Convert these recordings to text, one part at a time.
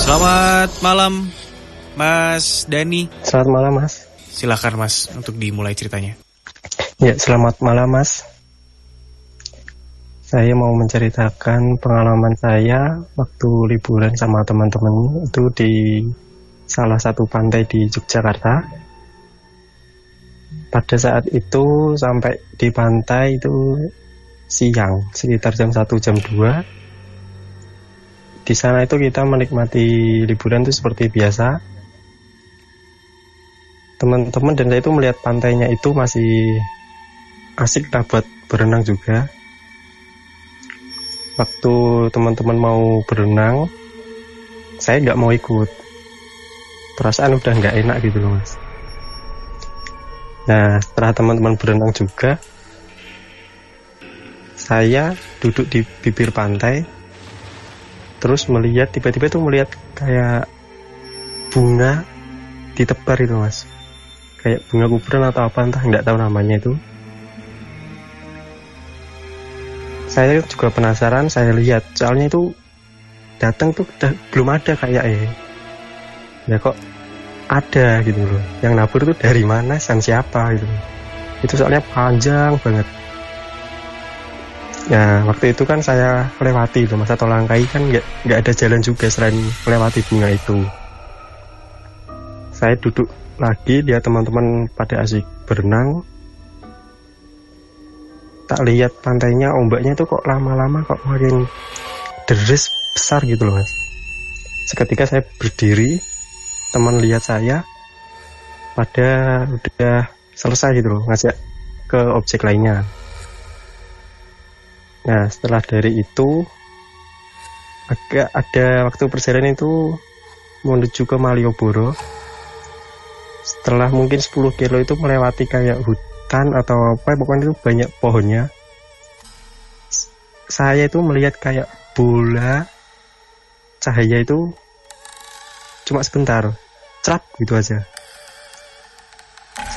Selamat malam, Mas Dani. Selamat malam, Mas. Silakan, Mas, untuk dimulai ceritanya. Ya, selamat malam, Mas. Saya mau menceritakan pengalaman saya waktu liburan sama teman-teman itu di salah satu pantai di Yogyakarta. Pada saat itu sampai di pantai itu siang, sekitar jam 1, jam 2. Di sana itu kita menikmati liburan itu seperti biasa. Teman-teman dan saya itu melihat pantainya itu masih asik lah buat berenang juga. Waktu teman-teman mau berenang, saya nggak mau ikut. Perasaan udah nggak enak gitu loh, Mas. Nah, setelah teman-teman berenang juga, saya duduk di bibir pantai, terus melihat, tiba-tiba tuh melihat kayak bunga ditebar itu, Mas. Kayak bunga kuburan atau apa, entah nggak tahu namanya itu. Saya juga penasaran, saya lihat, soalnya itu datang tuh belum ada kayak ya kok ada gitu loh. Yang nabur tuh dari mana dan siapa gitu. Itu soalnya panjang banget. Ya, waktu itu kan saya lewati loh, Mas, atau langkai kan nggak ada jalan juga selain melewati bunga itu. Saya duduk lagi, lihat teman-teman pada asik berenang. Tak lihat pantainya, ombaknya tuh kok lama-lama kok makin deres besar gitu loh, Mas. Seketika saya berdiri, teman lihat saya pada udah selesai gitu loh, ngajak ke objek lainnya. Nah, setelah dari itu agak ada waktu perjalanan itu menuju ke Malioboro. Setelah mungkin 10 kilo itu melewati kayak hutan atau apa, pokoknya itu banyak pohonnya. Saya itu melihat kayak bola cahaya itu cuma sebentar, cerap gitu aja.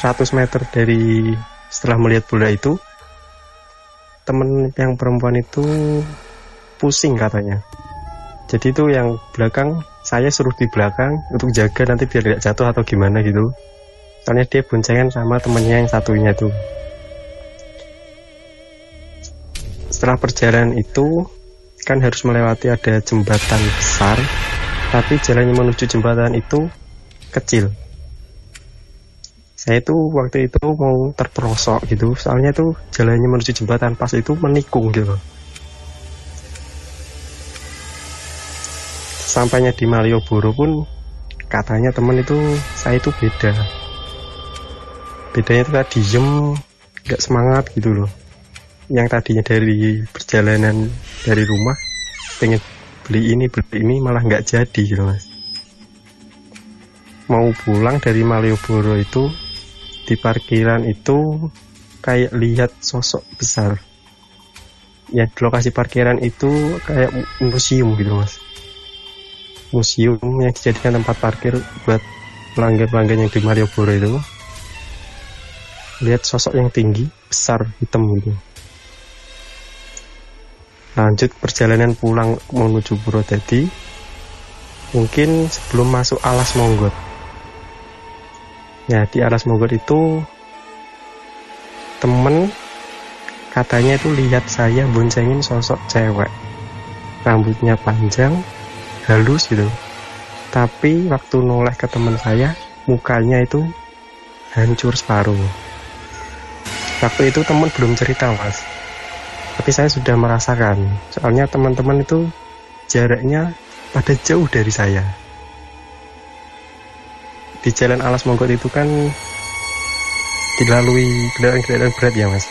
100 meter dari setelah melihat bola itu, temen yang perempuan itu pusing katanya. Jadi itu yang belakang, saya suruh di belakang untuk jaga nanti biar tidak jatuh atau gimana gitu. Soalnya dia boncengan sama temennya yang satunya tuh. Setelah perjalanan itu kan harus melewati ada jembatan besar, tapi jalannya menuju jembatan itu kecil. Saya itu waktu itu mau terperosok gitu, soalnya tuh jalannya menuju jembatan pas itu menikung gitu. Sampainya di Malioboro pun katanya teman itu saya itu beda. Bedanya itu tadi diem, gak semangat gitu loh. Yang tadinya dari perjalanan dari rumah pengen beli ini malah gak jadi gitu, Mas. Mau pulang dari Malioboro itu, di parkiran itu kayak lihat sosok besar. Ya, di lokasi parkiran itu kayak museum gitu, Mas. Museum yang dijadikan tempat parkir buat pelanggan-pelanggan yang di Malioboro itu. Lihat sosok yang tinggi, besar, hitam gitu. Lanjut perjalanan pulang menuju Purwodadi. Mungkin sebelum masuk Alas Monggot. Ya, di Alas Monggot itu temen katanya itu lihat saya boncengin sosok cewek, rambutnya panjang, halus gitu. Tapi waktu noleh ke teman saya, mukanya itu hancur separuh. Waktu itu teman belum cerita, Mas, tapi saya sudah merasakan. Soalnya teman-teman itu jaraknya pada jauh dari saya. Di jalan Alas Monggot itu kan dilalui kendaraan-kendaraan berat ya, Mas.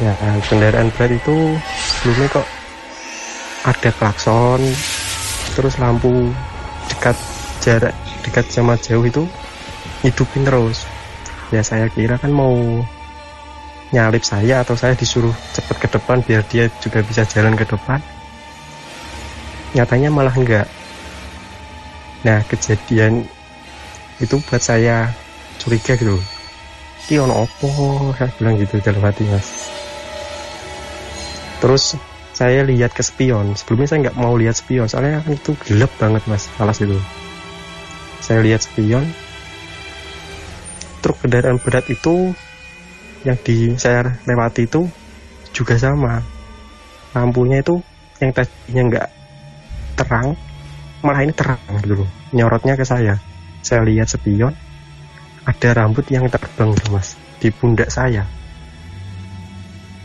Ya, kendaraan berat itu sebelumnya kok ada klakson, terus lampu jarak dekat sama jauh itu hidupin terus. Ya, saya kira kan mau nyalip saya atau saya disuruh cepat ke depan biar dia juga bisa jalan ke depan. Nyatanya malah enggak. Nah, kejadian itu buat saya curiga gitu. Ki ono opo, saya bilang gitu dalam hati, Mas. Terus saya lihat ke spion. Sebelumnya saya nggak mau lihat spion, soalnya kan itu gelap banget mas, alas itu. Saya lihat spion, truk kendaraan berat itu yang saya lewati itu juga sama. Lampunya itu yang tadinya nggak terang, malah ini terang gitu loh, nyorotnya ke saya. Saya lihat spion, ada rambut yang terbang gitu mas, di pundak saya.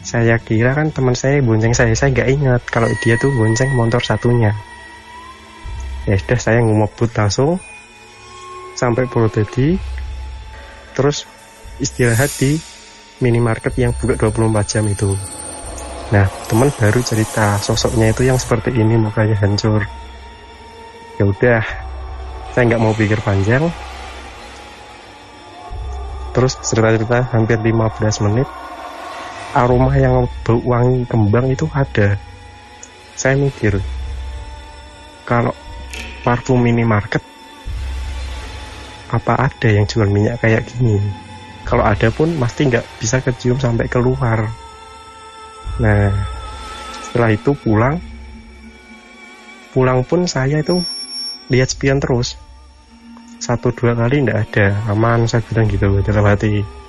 Saya kira kan teman saya bonceng saya nggak ingat kalau dia tuh bonceng motor satunya. Ya sudah, saya ngebut langsung sampai Purwodadi, terus istirahat di minimarket yang buka 24 jam itu. Nah, teman baru cerita sosoknya itu yang seperti ini, mukanya hancur. Ya udah, saya nggak mau pikir panjang. Terus cerita-cerita hampir 15 menit. Aroma yang bau wangi kembang itu ada. Saya mikir, kalau parfum minimarket, apa ada yang jual minyak kayak gini? Kalau ada pun pasti nggak bisa kecium sampai keluar. Nah, setelah itu pulang pun saya itu lihat spion terus. 1-2 kali nggak ada, aman saya bilang gitu dalam hati.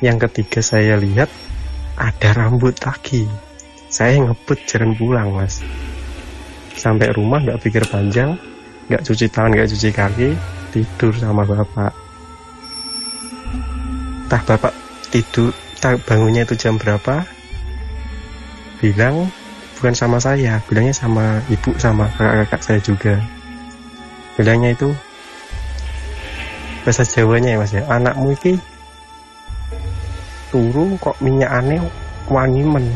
Yang ketiga saya lihat ada rambut lagi. Saya ngebut jalan pulang mas. Sampai rumah nggak pikir panjang, nggak cuci tangan, nggak cuci kaki, tidur sama bapak. Entah bapak tidur, bangunnya itu jam berapa, bilang bukan sama saya, bilangnya sama ibu sama kakak-kakak saya juga. Bilangnya itu bahasa Jawanya ya mas ya, anakmu ini turu kok minyak aneh wangi men,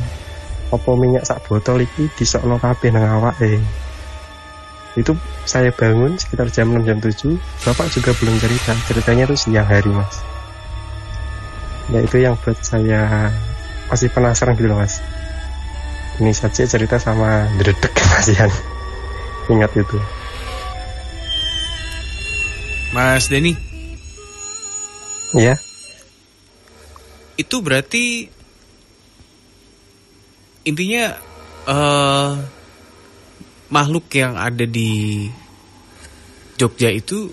apa minyak sak botol iki disokno kabeh nang awake. Itu saya bangun sekitar jam 6 jam 7, bapak juga belum cerita, ceritanya itu siang hari mas. Ya itu yang buat saya masih penasaran gitu loh mas. Ini saja cerita sama dredeg kasihan. Ingat itu. Mas Denny. Iya. Itu berarti intinya makhluk yang ada di Jogja itu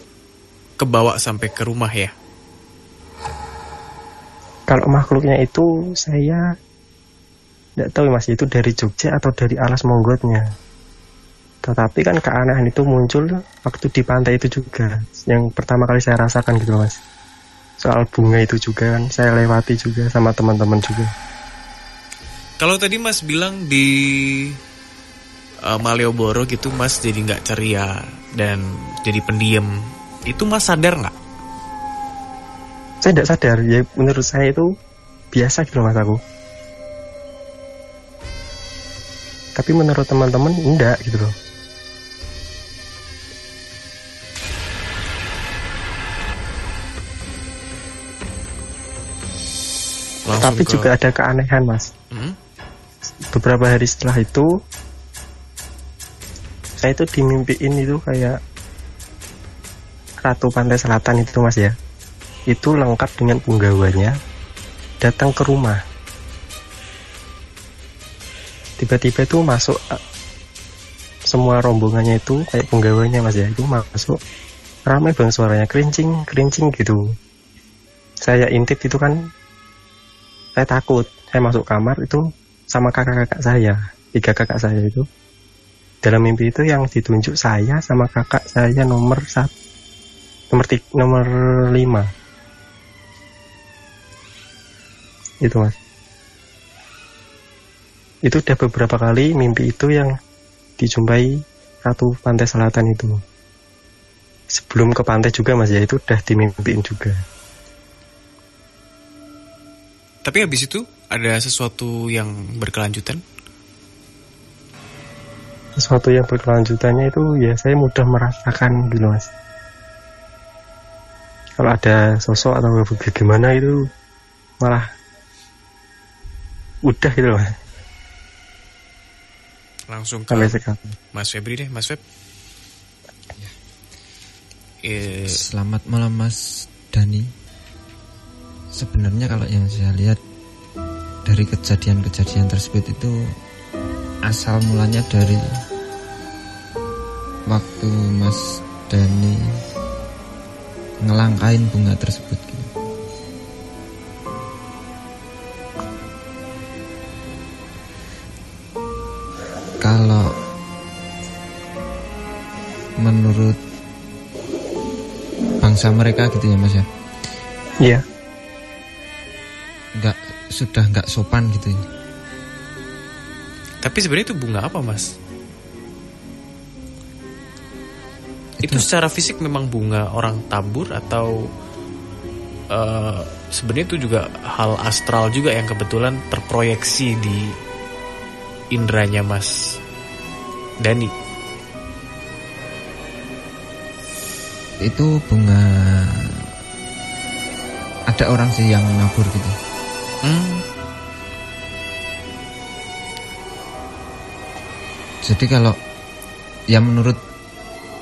kebawa sampai ke rumah ya? Kalau makhluknya itu saya tidak tahu mas, itu dari Jogja atau dari alas Monggotnya. Tetapi kan keanehan itu muncul waktu di pantai itu juga, yang pertama kali saya rasakan gitu mas. Soal bunga itu juga kan saya lewati juga sama teman-teman juga. Kalau tadi mas bilang di Malioboro gitu mas jadi nggak ceria dan jadi pendiam, itu mas sadar nggak? Saya tidak sadar, ya menurut saya itu biasa gitu mas aku. Tapi menurut teman-teman enggak gitu loh. Tapi juga ada keanehan mas. Beberapa hari setelah itu saya itu dimimpiin itu kayak Ratu Pantai Selatan itu mas ya. Itu lengkap dengan punggawanya datang ke rumah. Tiba-tiba itu masuk semua rombongannya itu kayak punggawanya mas ya, itu masuk ramai bang, suaranya kerincing gitu. Saya intip itu kan, saya takut. Saya masuk kamar itu sama kakak-kakak saya, 3 kakak saya itu. Dalam mimpi itu yang ditunjuk saya sama kakak saya nomor 5. Itu mas. Itu udah beberapa kali mimpi itu yang dijumpai Ratu Pantai Selatan itu. Sebelum ke pantai juga mas ya, itu udah dimimpiin juga. Tapi habis itu ada sesuatu yang berkelanjutan? Sesuatu yang berkelanjutannya itu ya saya mudah merasakan gitu mas. Kalau ada sosok atau bagaimana itu malah udah gitu mas. Langsung ke Mas Febri deh, Mas Feb. Selamat malam Mas Dani. Sebenarnya kalau yang saya lihat dari kejadian-kejadian tersebut itu asal mulanya dari waktu Mas Dani ngelangkain bunga tersebut gitu. Kalau menurut bangsa mereka gitu ya Mas ya. Iya. Sudah nggak sopan gitu ya. Tapi sebenarnya itu bunga apa Mas? Itu secara fisik memang bunga orang tabur atau sebenarnya itu juga hal astral juga yang kebetulan terproyeksi di indranya Mas Dani? Itu bunga, ada orang sih yang nabur gitu. Jadi kalau ya menurut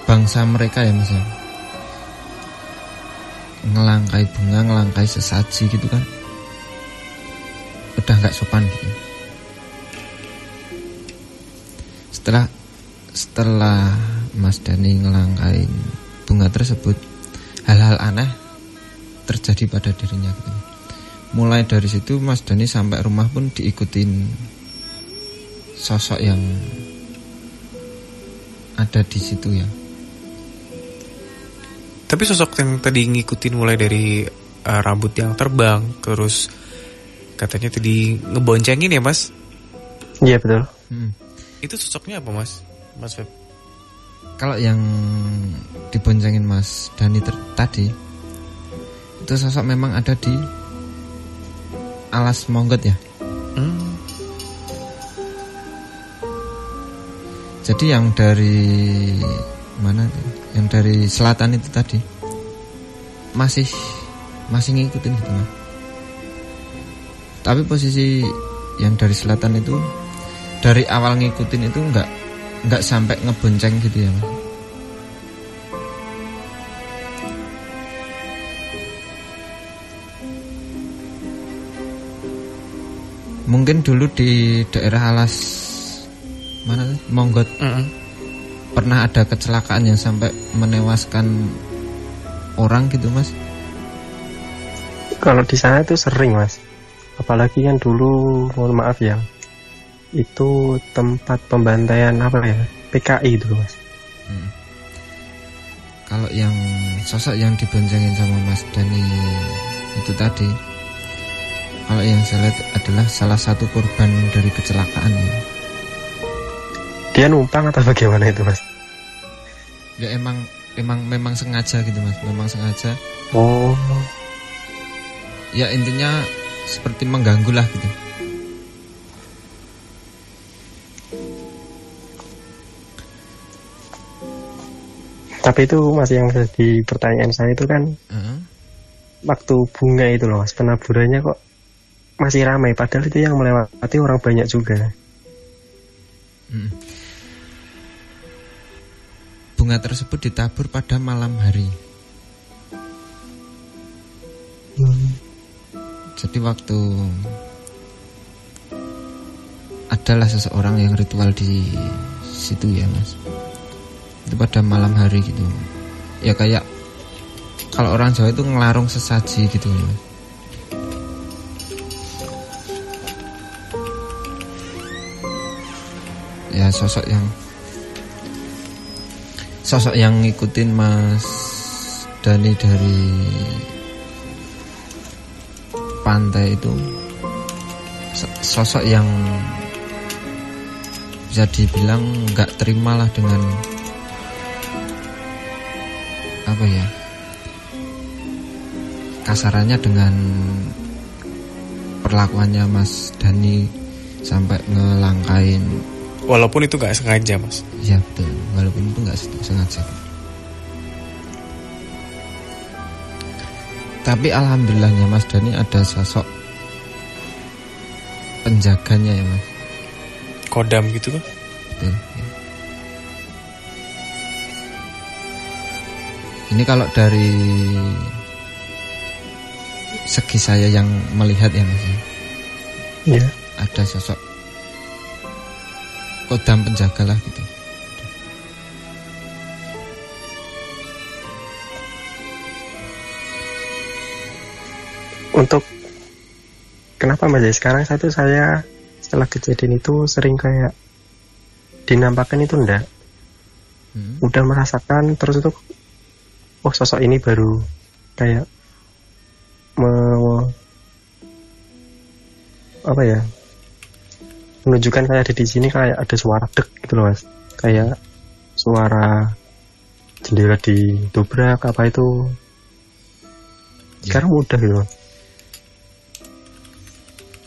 bangsa mereka ya Mas ya, ngelangkai bunga, ngelangkai sesaji gitu kan udah gak sopan gitu. Setelah Mas Dani ngelangkain bunga tersebut, hal-hal aneh terjadi pada dirinya gitu. Mulai dari situ Mas Dani sampai rumah pun diikutin sosok yang ada di situ ya. Tapi sosok yang tadi ngikutin mulai dari rambut yang terbang, terus katanya tadi ngeboncengin ya Mas? Iya betul. Itu sosoknya apa Mas Feb? Kalau yang diboncengin Mas Dani tadi, itu sosok memang ada di alas Monggot ya. Jadi yang dari mana? Yang dari selatan itu tadi masih ngikutin gitu Mas. Tapi posisi yang dari selatan itu dari awal ngikutin itu enggak sampai ngebonceng gitu ya Mas. Mungkin dulu di daerah alas mana Monggot pernah ada kecelakaan yang sampai menewaskan orang gitu Mas. Kalau di sana itu sering Mas, apalagi kan dulu mohon maaf ya, itu tempat pembantaian apa ya, PKI itu Mas. Kalau yang sosok yang diboncengin sama Mas Dani itu tadi, kalau yang saya lihat adalah salah satu korban dari kecelakaan ya. Dia numpang atau bagaimana itu Mas? Ya memang sengaja gitu Mas, memang sengaja. Oh. Ya intinya seperti mengganggu lah gitu. Tapi itu Mas yang di pertanyaan saya itu kan waktu bunga itu loh Mas, penaburannya kok masih ramai, padahal itu yang melewati orang banyak juga. Bunga tersebut ditabur pada malam hari. Jadi waktu adalah seseorang yang ritual di situ ya Mas, itu pada malam hari gitu. Ya kayak kalau orang Jawa itu ngelarung sesaji gitu ya Mas. Ya sosok yang ngikutin Mas Dani dari pantai itu sosok yang bisa dibilang nggak terimalah dengan apa ya, kasarannya dengan perlakuannya Mas Dani sampai ngelangkain. Walaupun itu gak sengaja Mas. Iya betul, walaupun itu gak sengaja. Tapi alhamdulillahnya Mas Dani ada sosok penjaganya ya Mas. Kodam gitu kan? Betul ya. Ini kalau dari segi saya yang melihat ya Mas ya. Iya. Ada sosok kodam penjaga lah gitu. Untuk kenapa Mas ya, sekarang saya setelah kejadian itu sering kayak dinampakkan itu enggak, udah merasakan terus itu, oh sosok ini baru kayak apa ya, menunjukkan kayak ada di sini, kayak ada suara dek gitu loh Mas, kayak suara jendela didobrak apa itu. Sekarang udah gitu.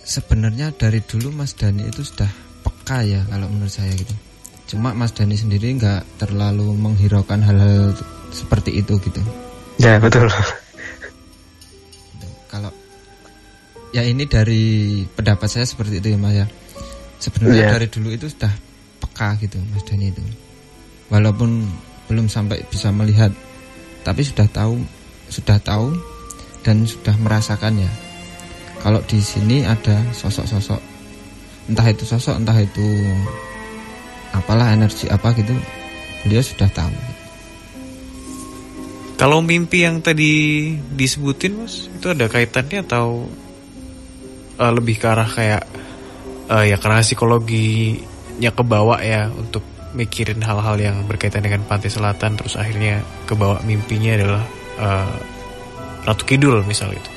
Sebenarnya dari dulu Mas Dani itu sudah peka ya kalau menurut saya gitu. Cuma Mas Dani sendiri nggak terlalu menghiraukan hal-hal seperti itu gitu. Ya betul. Kalau ya ini dari pendapat saya seperti itu ya Mas ya. Sebenarnya dari dulu itu sudah peka gitu Mas Dani itu. Walaupun belum sampai bisa melihat, tapi sudah tahu dan sudah merasakannya. Kalau di sini ada sosok-sosok, entah itu sosok, entah itu apalah, energi apa gitu, beliau sudah tahu. Kalau mimpi yang tadi disebutin Mas, itu ada kaitannya atau lebih ke arah kayak ya karena psikologinya kebawa ya untuk mikirin hal-hal yang berkaitan dengan pantai selatan, terus akhirnya kebawa mimpinya adalah Ratu Kidul misal itu.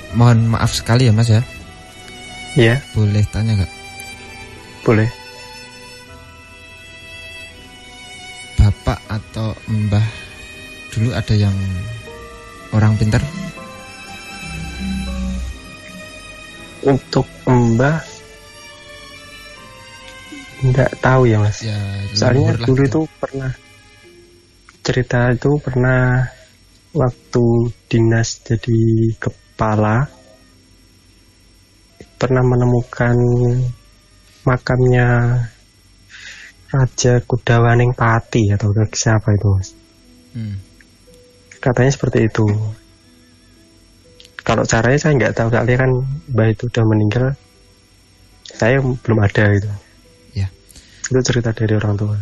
Mohon maaf sekali ya Mas ya. Iya. Boleh tanya gak? Boleh. Bapak atau Mbah dulu ada yang orang pintar? Untuk Mbah nggak tahu ya Mas. Ya, soalnya dulu gitu. itu pernah cerita itu pernah waktu dinas jadi kepala pernah menemukan makamnya Raja Kudawaning Pati atau siapa itu Mas. Katanya seperti itu. Kalau caranya saya nggak tahu, soalnya kan Mbah itu udah meninggal, saya belum ada gitu. Ya. Itu cerita dari orang tua.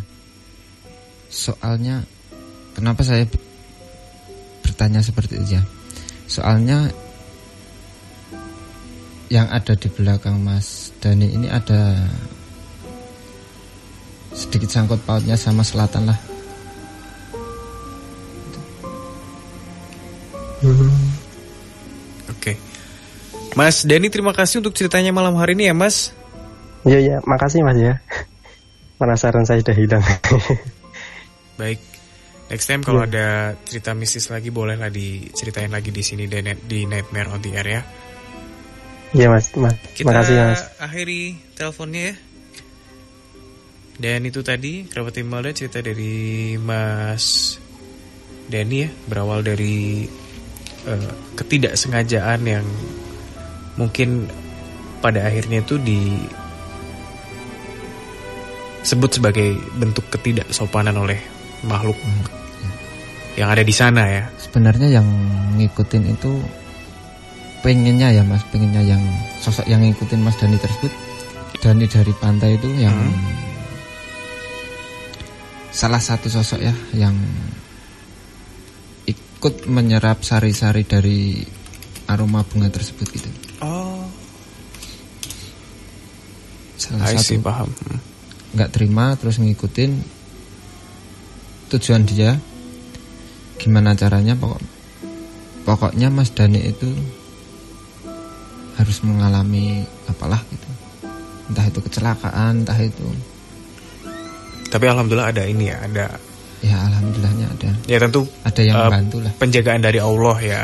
Soalnya kenapa saya bertanya seperti itu ya? Soalnya yang ada di belakang Mas Dani ini ada sedikit sangkut pautnya sama selatan lah. Oke. Mas Dani, terima kasih untuk ceritanya malam hari ini ya Mas. Iya, makasih Mas ya. Penasaran saya sudah hilang. Baik. Next time kalau ada cerita mistis lagi bolehlah diceritain lagi di sini di Nightmare on the Air ya. Iya Mas. Makasih Mas. Kita akhiri teleponnya ya. Dan itu tadi kerabat Imelda, cerita dari Mas Dani ya, berawal dari ketidaksengajaan yang mungkin pada akhirnya itu disebut sebagai bentuk ketidaksopanan oleh makhluk yang ada di sana ya. Sebenarnya yang ngikutin itu pengennya yang sosok yang ngikutin Mas Dani tersebut, Dani dari pantai itu yang salah satu sosok ya yang ikut menyerap sari-sari dari aroma bunga tersebut gitu. Oh. Salah satu paham. Nggak terima terus ngikutin tujuan dia. Gimana caranya pokoknya Mas Dani itu harus mengalami apalah gitu. Entah itu kecelakaan, entah itu. Tapi alhamdulillah ada ini ya, ada. Ya alhamdulillahnya ada. Ya tentu ada yang membantu lah. Penjagaan dari Allah ya.